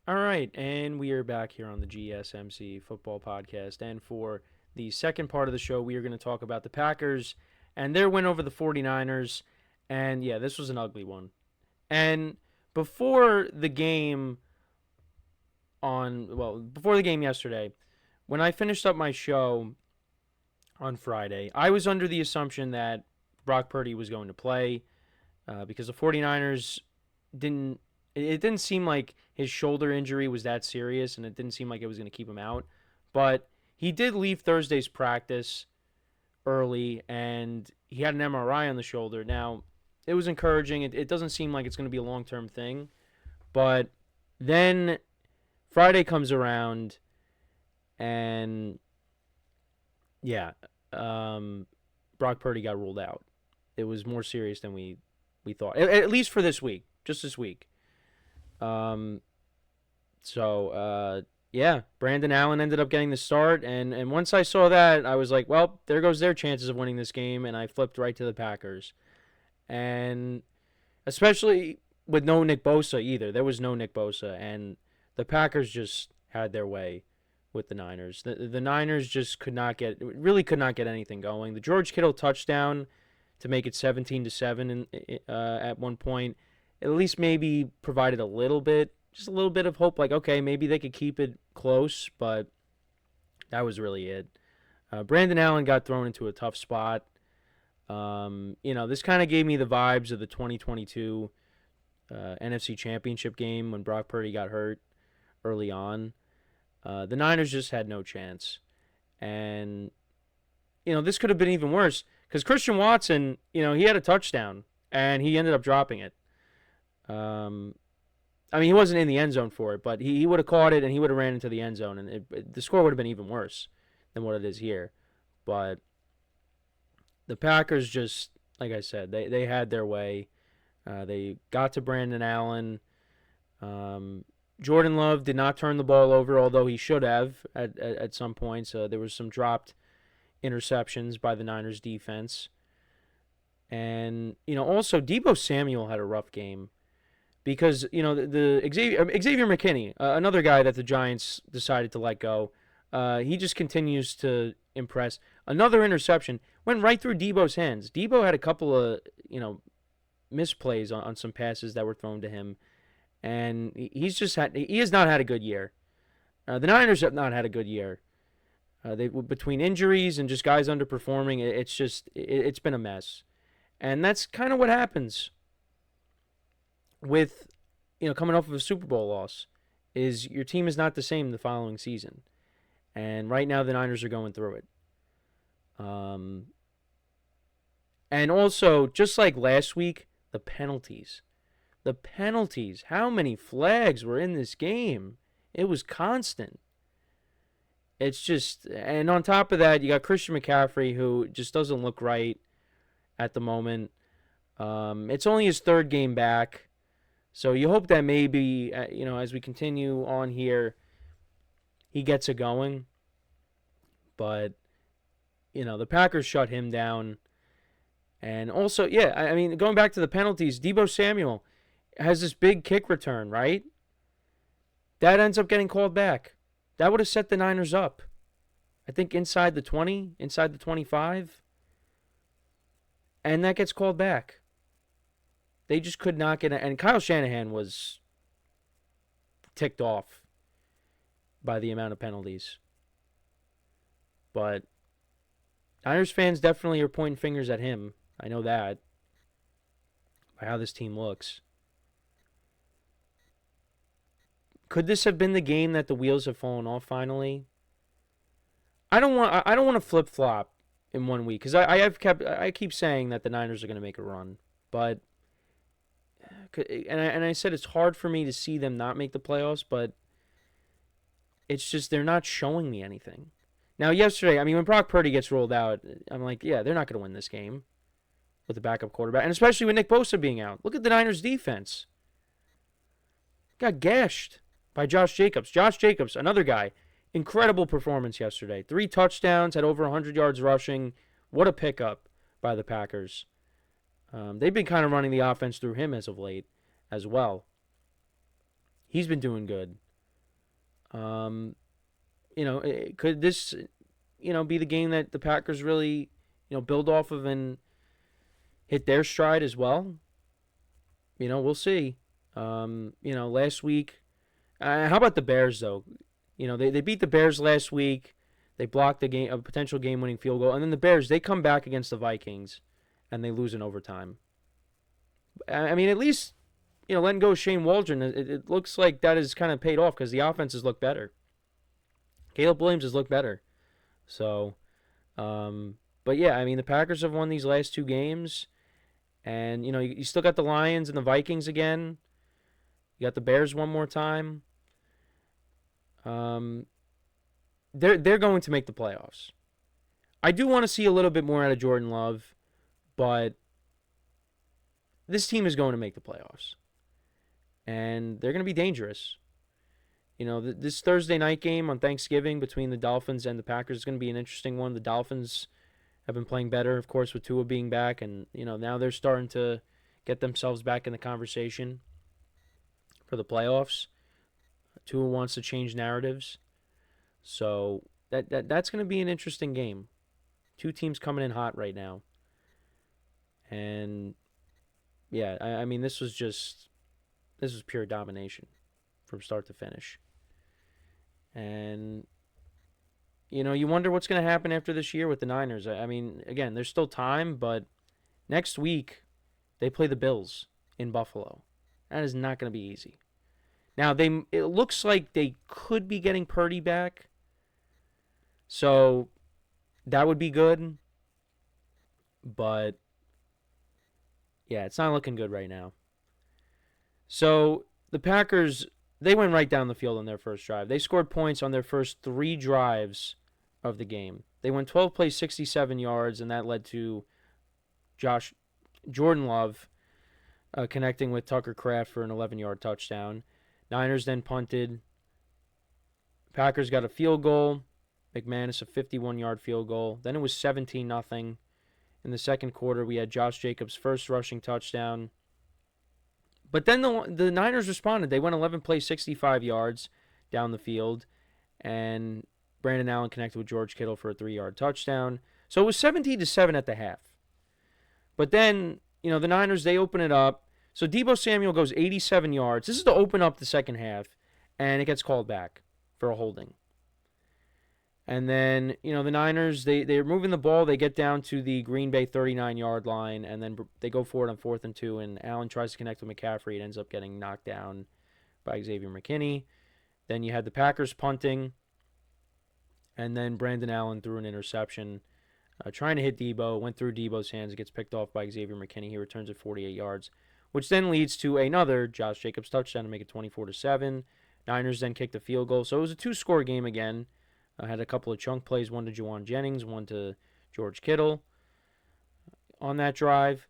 All right, and we are back here on the GSMC Football Podcast. And for the second part of the show, we are going to talk about the Packers and their win over the 49ers. And yeah, this was an ugly one. And before the game before the game yesterday, when I finished up my show on Friday, I was under the assumption that Brock Purdy was going to play because the 49ers didn't. It didn't seem like his shoulder injury was that serious, and it didn't seem like it was going to keep him out. But he did leave Thursday's practice early, and he had an MRI on the shoulder. Now, it was encouraging. It doesn't seem like it's going to be a long-term thing. But then Friday comes around, and yeah, Brock Purdy got ruled out. It was more serious than we thought, at least for this week, just this week. Yeah, Brandon Allen ended up getting the start, and once I saw that, I was like, well, there goes their chances of winning this game, and I flipped right to the Packers. And especially with no Nick Bosa either. There was no Nick Bosa, and the Packers just had their way with the Niners. The Niners just could not get anything going. The George Kittle touchdown to make it 17-7 at one point, at least maybe provided just a little bit of hope. Like, okay, maybe they could keep it close, but that was really it. Brandon Allen got thrown into a tough spot. This kind of gave me the vibes of the 2022 NFC Championship game when Brock Purdy got hurt early on. The Niners just had no chance. And, this could have been even worse because Christian Watson, he had a touchdown and he ended up dropping it. He wasn't in the end zone for it, but he would have caught it and he would have ran into the end zone, and the score would have been even worse than what it is here. But the Packers just, like I said, they had their way. They got to Brandon Allen. Jordan Love did not turn the ball over, although he should have at some points. There was some dropped interceptions by the Niners defense. And, also Deebo Samuel had a rough game. Because, the Xavier McKinney, another guy that the Giants decided to let go, he just continues to impress. Another interception went right through Deebo's hands. Deebo had a couple of, misplays on some passes that were thrown to him. And he has not had a good year. The Niners have not had a good year. Between injuries and just guys underperforming, it's been a mess. And that's kind of what happens with, coming off of a Super Bowl loss, is your team is not the same the following season. And right now the Niners are going through it. And also, just like last week, the penalties. How many flags were in this game? It was constant. It's just, and on top of that, you got Christian McCaffrey, who just doesn't look right at the moment. It's only his third game back. So you hope that maybe, as we continue on here, he gets it going. But, the Packers shut him down. And also, going back to the penalties, Deebo Samuel has this big kick return, right? That ends up getting called back. That would have set the Niners up. I think inside the 20, inside the 25. And that gets called back. They just could not get it. And Kyle Shanahan was ticked off by the amount of penalties. But Niners fans definitely are pointing fingers at him. I know that. By how this team looks. Could this have been the game that the wheels have fallen off finally? I don't want to flip-flop in 1 week because I keep saying that the Niners are going to make a run, but and I said it's hard for me to see them not make the playoffs, but it's just they're not showing me anything. Now yesterday, when Brock Purdy gets rolled out, I'm like, yeah, they're not going to win this game with the backup quarterback, and especially with Nick Bosa being out. Look at the Niners defense. Got gashed by Josh Jacobs. Josh Jacobs, another guy, incredible performance yesterday. 3 touchdowns, had over 100 yards rushing. What a pickup by the Packers. They've been kind of running the offense through him as of late as well. He's been doing good. Could this, be the game that the Packers really, build off of and hit their stride as well? We'll see. Last week, how about the Bears though? They beat the Bears last week. They blocked a potential game-winning field goal, and then the Bears, they come back against the Vikings, and they lose in overtime. I mean, at least letting go of Shane Waldron, it looks like that has kind of paid off because the offenses look better. Caleb Williams has looked better. So, but yeah, I mean, the Packers have won these last two games, and you still got the Lions and the Vikings again. You got the Bears one more time. They're going to make the playoffs. I do want to see a little bit more out of Jordan Love, but this team is going to make the playoffs. And they're going to be dangerous. This Thursday night game on Thanksgiving between the Dolphins and the Packers is going to be an interesting one. The Dolphins have been playing better, of course, with Tua being back. And, now they're starting to get themselves back in the conversation for the playoffs. Tua wants to change narratives. So that's going to be an interesting game. Two teams coming in hot right now. And, yeah, I mean, this was pure domination from start to finish. And, you wonder what's going to happen after this year with the Niners. I mean, again, there's still time, but next week they play the Bills in Buffalo. That is not going to be easy. Now, it looks like they could be getting Purdy back. So, that would be good. But, yeah, it's not looking good right now. So, the Packers, they went right down the field on their first drive. They scored points on their first 3 drives of the game. They went 12 plays, 67 yards, and that led to Jordan Love connecting with Tucker Kraft for an 11-yard touchdown. Niners then punted. Packers got a field goal. McManus a 51-yard field goal. Then it was 17-0. In the second quarter, we had Josh Jacobs' first rushing touchdown. But then the Niners responded. They went 11 plays, 65 yards down the field. And Brandon Allen connected with George Kittle for a 3-yard touchdown. So it was 17-7 at the half. But then, the Niners, they open it up. So Deebo Samuel goes 87 yards. This is to open up the second half. And it gets called back for a holding. And then, the Niners, they're moving the ball. They get down to the Green Bay 39-yard line, and then they go for it on 4th and 2, and Allen tries to connect with McCaffrey. It ends up getting knocked down by Xavier McKinney. Then you had the Packers punting, and then Brandon Allen threw an interception, trying to hit Deebo. Went through Deebo's hands. It gets picked off by Xavier McKinney. He returns at 48 yards, which then leads to another Josh Jacobs touchdown to make it 24-7. Niners then kicked the field goal. So it was a 2-score game again. Had a couple of chunk plays, one to Juwan Jennings, one to George Kittle on that drive.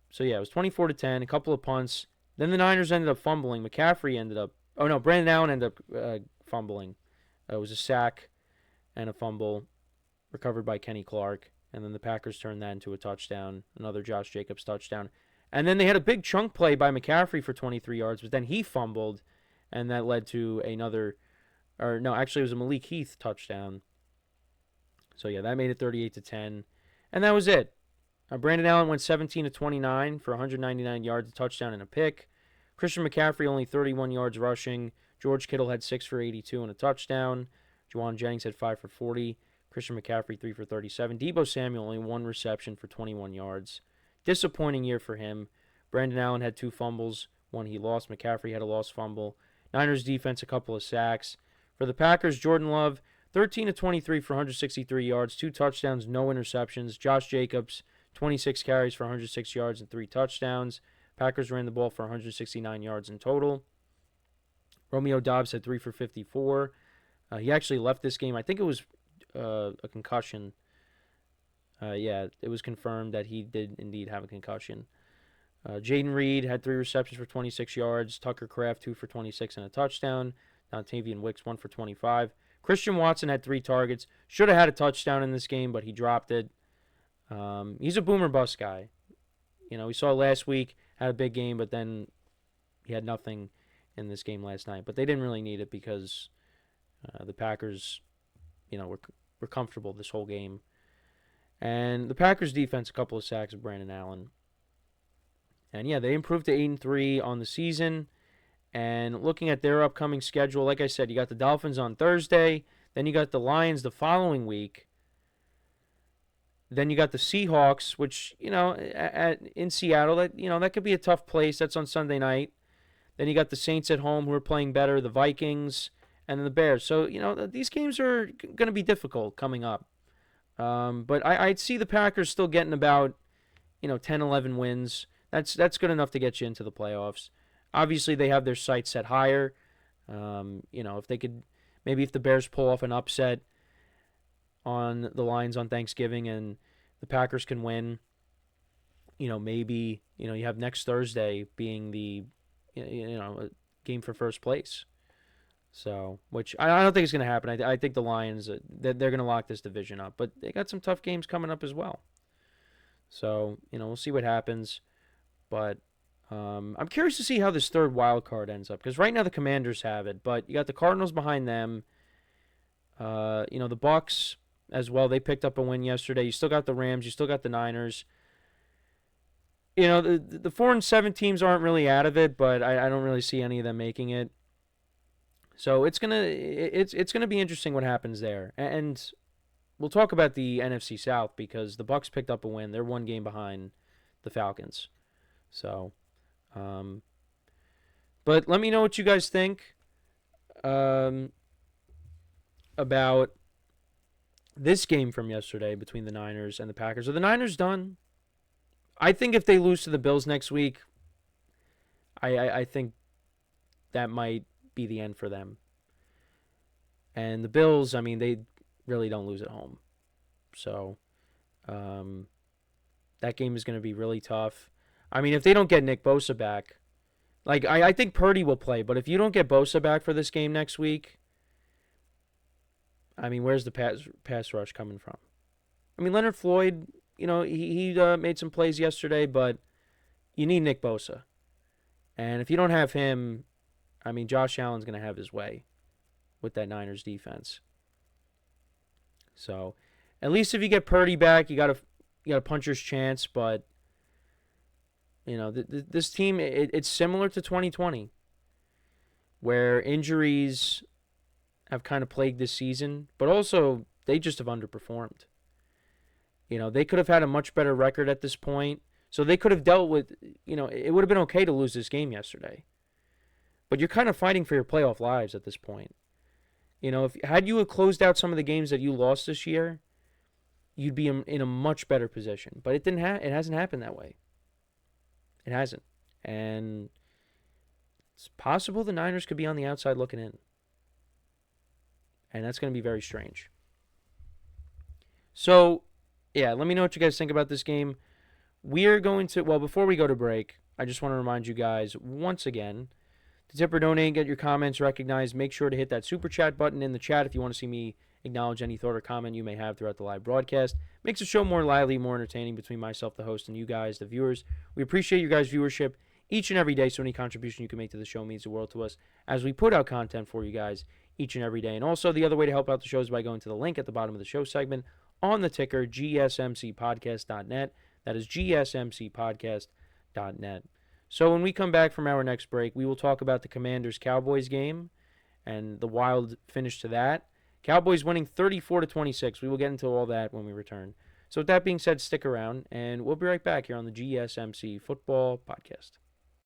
So, yeah, it was 24-10, a couple of punts. Then the Niners ended up fumbling. Brandon Allen ended up fumbling. It was a sack and a fumble recovered by Kenny Clark. And then the Packers turned that into a touchdown, another Josh Jacobs touchdown. And then they had a big chunk play by McCaffrey for 23 yards, but then he fumbled, and that led to another... it was a Malik Heath touchdown. So, yeah, that made it 38-10. And that was it. Brandon Allen went 17-29 for 199 yards, a touchdown, and a pick. Christian McCaffrey only 31 yards rushing. George Kittle had 6 for 82 and a touchdown. Juwan Jennings had 5 for 40. Christian McCaffrey 3 for 37. Deebo Samuel only 1 reception for 21 yards. Disappointing year for him. Brandon Allen had 2 fumbles. One he lost. McCaffrey had a lost fumble. Niners defense, a couple of sacks. For the Packers, Jordan Love, 13-23 for 163 yards, 2 touchdowns, no interceptions. Josh Jacobs, 26 carries for 106 yards and 3 touchdowns. Packers ran the ball for 169 yards in total. Romeo Doubs had 3 for 54. He actually left this game. I think it was a concussion. It was confirmed that he did indeed have a concussion. Jaden Reed had 3 receptions for 26 yards. Tucker Kraft, 2 for 26 and a touchdown. Dontavian Wicks, 1 for 25. Christian Watson had 3 targets. Should have had a touchdown in this game, but he dropped it. He's a boomer bust guy. We saw last week, had a big game, but then he had nothing in this game last night, but they didn't really need it because the Packers, were comfortable this whole game. And the Packers defense, a couple of sacks of Brandon Allen. And yeah, they improved to 8-3 on the season. And looking at their upcoming schedule, like I said, you got the Dolphins on Thursday. Then you got the Lions the following week. Then you got the Seahawks, which, in Seattle, that could be a tough place. That's on Sunday night. Then you got the Saints at home who are playing better, the Vikings, and then the Bears. So, these games are going to be difficult coming up. But I'd see the Packers still getting about, 10, 11 wins. That's good enough to get you into the playoffs. Obviously, they have their sights set higher. If they could, maybe if the Bears pull off an upset on the Lions on Thanksgiving and the Packers can win, maybe, you have next Thursday being the, a game for first place. So, which I don't think is going to happen. I think the Lions, they're going to lock this division up. But they got some tough games coming up as well. So, we'll see what happens. But I'm curious to see how this third wild card ends up. Because right now the Commanders have it. But you got the Cardinals behind them. The Bucks as well. They picked up a win yesterday. You still got the Rams. You still got the Niners. The 4-7 teams aren't really out of it. But I don't really see any of them making it. So it's gonna be interesting what happens there, and we'll talk about the NFC South because the Bucks picked up a win. They're one game behind the Falcons. So, but let me know what you guys think about this game from yesterday between the Niners and the Packers. Are the Niners done? I think if they lose to the Bills next week, I think that might be the end for them. And the Bills, they really don't lose at home. So that game is going to be really tough. If they don't get Nick Bosa back, I think Purdy will play, but if you don't get Bosa back for this game next week, where's the pass rush coming from? Leonard Floyd, he made some plays yesterday, but you need Nick Bosa. And if you don't have him, Josh Allen's going to have his way with that Niners defense. So, at least if you get Purdy back, you got a puncher's chance. But this team, it's similar to 2020, where injuries have kind of plagued this season, but also they just have underperformed. They could have had a much better record at this point, so they could have dealt with. It would have been okay to lose this game yesterday. But you're kind of fighting for your playoff lives at this point. Had you closed out some of the games that you lost this year, you'd be in a much better position. But it didn't. It hasn't happened that way. It hasn't, and it's possible the Niners could be on the outside looking in, and that's going to be very strange. So, yeah, let me know what you guys think about this game. We are going to. Well, before we go to break, I just want to remind you guys once again. To tip or donate and get your comments recognized, make sure to hit that super chat button in the chat if you want to see me acknowledge any thought or comment you may have throughout the live broadcast. Makes the show more lively, more entertaining between myself, the host, and you guys, the viewers. We appreciate your guys' viewership each and every day, so any contribution you can make to the show means the world to us as we put out content for you guys each and every day. And also, the other way to help out the show is by going to the link at the bottom of the show segment on the ticker, GSMCPodcast.net. That is GSMCPodcast.net. So when we come back from our next break, we will talk about the Commanders-Cowboys game and the wild finish to that. Cowboys winning 34-26. We will get into all that when we return. So with that being said, stick around, and we'll be right back here on the GSMC Football Podcast.